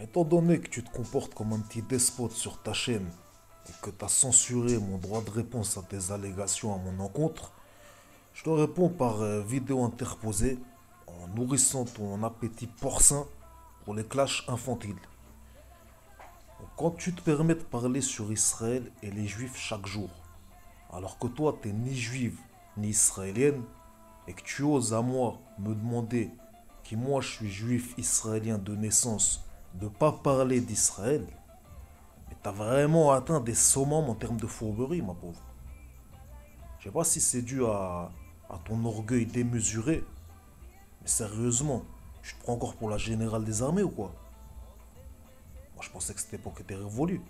Étant donné que tu te comportes comme un petit despote sur ta chaîne et que tu as censuré mon droit de réponse à tes allégations à mon encontre, je te réponds par vidéo interposée en nourrissant ton appétit porcin pour les clashs infantiles. Donc, quand tu te permets de parler sur Israël et les juifs chaque jour, alors que toi t'es ni juive ni israélienne, et que tu oses à moi me demander, qui moi je suis juif israélien de naissance, de pas parler d'Israël, mais t'as vraiment atteint des summums en termes de fourberie, ma pauvre. Je sais pas si c'est dû à ton orgueil démesuré, mais sérieusement, tu te prends encore pour la générale des armées ou quoi? Moi je pensais que cette époque était révolue.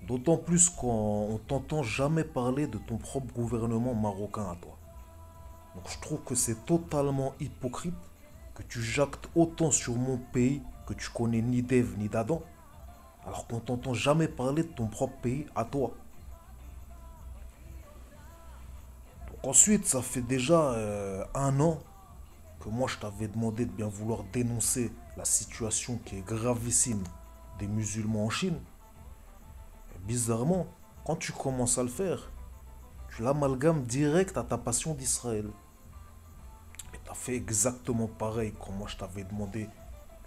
D'autant plus qu'on t'entend jamais parler de ton propre gouvernement marocain à toi. Donc je trouve que c'est totalement hypocrite que tu jactes autant sur mon pays que tu connais ni d'Ève ni d'Adam, alors qu'on t'entend jamais parler de ton propre pays à toi. Donc ensuite, ça fait déjà un an que moi je t'avais demandé de bien vouloir dénoncer la situation qui est gravissime des musulmans en Chine. Et bizarrement, quand tu commences à le faire, tu l'amalgames direct à ta passion d'Israël. Et t'as fait exactement pareil quand moi je t'avais demandé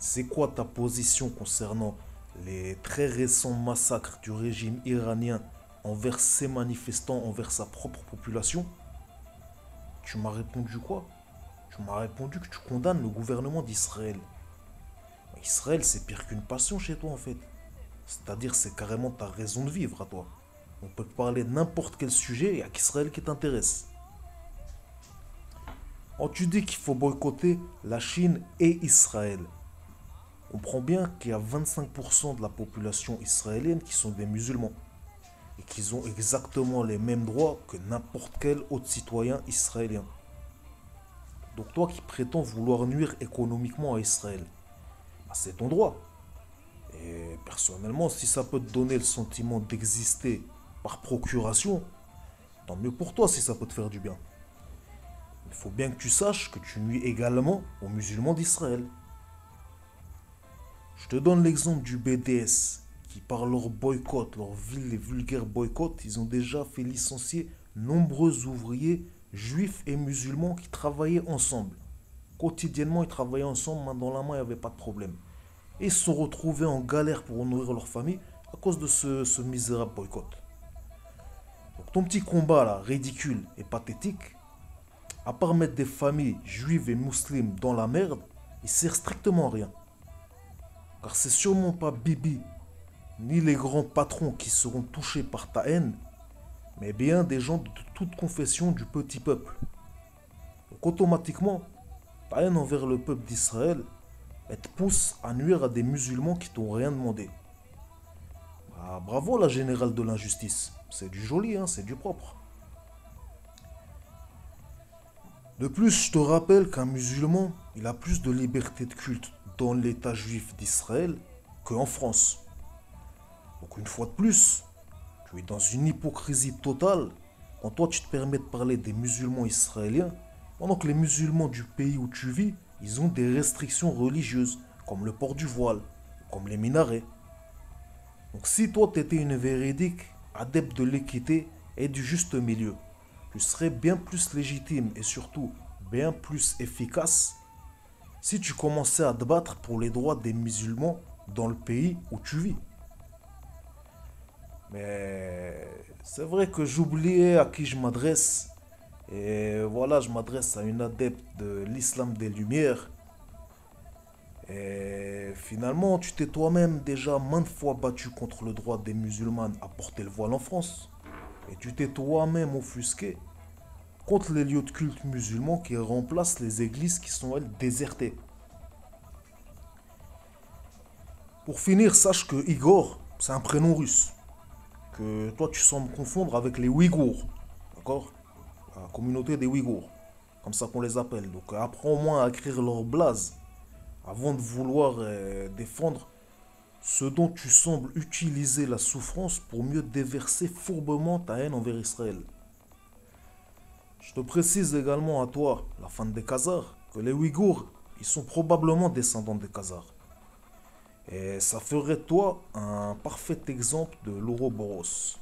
c'est quoi ta position concernant les très récents massacres du régime iranien envers ses manifestants, envers sa propre population. Tu m'as répondu quoi? Tu m'as répondu que tu condamnes le gouvernement d'Israël. Israël, c'est pire qu'une passion chez toi en fait. C'est-à-dire, c'est carrément ta raison de vivre à toi. On peut te parler de n'importe quel sujet et à qu'Israël qui t'intéresse. Quand tu dis qu'il faut boycotter la Chine et Israël, on comprend bien qu'il y a 25% de la population israélienne qui sont des musulmans et qu'ils ont exactement les mêmes droits que n'importe quel autre citoyen israélien. Donc toi qui prétends vouloir nuire économiquement à Israël, bah, c'est ton droit. Et personnellement, si ça peut te donner le sentiment d'exister par procuration, tant mieux pour toi si ça peut te faire du bien. Il faut bien que tu saches que tu nuis également aux musulmans d'Israël. Je te donne l'exemple du BDS, qui par leur boycott, leur vil et vulgaire boycott, ils ont déjà fait licencier nombreux ouvriers juifs et musulmans qui travaillaient ensemble. Quotidiennement, ils travaillaient ensemble, main dans la main, il n'y avait pas de problème. Et ils se sont retrouvés en galère pour nourrir leur famille à cause de ce misérable boycott. Donc ton petit combat là, ridicule et pathétique, à part mettre des familles juives et musulmanes dans la merde, il sert strictement à rien. Car c'est sûrement pas Bibi, ni les grands patrons qui seront touchés par ta haine, mais bien des gens de toute confession du petit peuple. Donc automatiquement, ta haine envers le peuple d'Israël, elle te pousse à nuire à des musulmans qui t'ont rien demandé. Ah, bravo la générale de l'injustice, c'est du joli, hein, c'est du propre. De plus, je te rappelle qu'un musulman, il a plus de liberté de culte dans l'état juif d'Israël qu'en France. Donc une fois de plus, tu es dans une hypocrisie totale quand toi tu te permets de parler des musulmans israéliens, pendant que les musulmans du pays où tu vis, ils ont des restrictions religieuses, comme le port du voile, comme les minarets. Donc si toi tu étais une véridique adepte de l'équité et du juste milieu, tu serais bien plus légitime et surtout bien plus efficace si tu commençais à te battre pour les droits des musulmans dans le pays où tu vis. Mais c'est vrai que j'oubliais à qui je m'adresse. Et voilà, je m'adresse à une adepte de l'islam des Lumières. Et finalement, tu t'es toi-même déjà maintes fois battu contre le droit des musulmanes à porter le voile en France. Et tu t'es toi-même offusqué contre les lieux de culte musulmans qui remplacent les églises qui sont, elles, désertées. Pour finir, sache que Igor, c'est un prénom russe. Que toi, tu sembles confondre avec les Ouïghours. D'accord? La communauté des Ouïghours. Comme ça qu'on les appelle. Donc apprends au moins à écrire leur blase avant de vouloir défendre ce dont tu sembles utiliser la souffrance pour mieux déverser fourbement ta haine envers Israël. Je te précise également à toi, la fan des Khazars, que les Ouïghours, ils sont probablement descendants des Khazars. Et ça ferait de toi un parfait exemple de l'Ouroboros.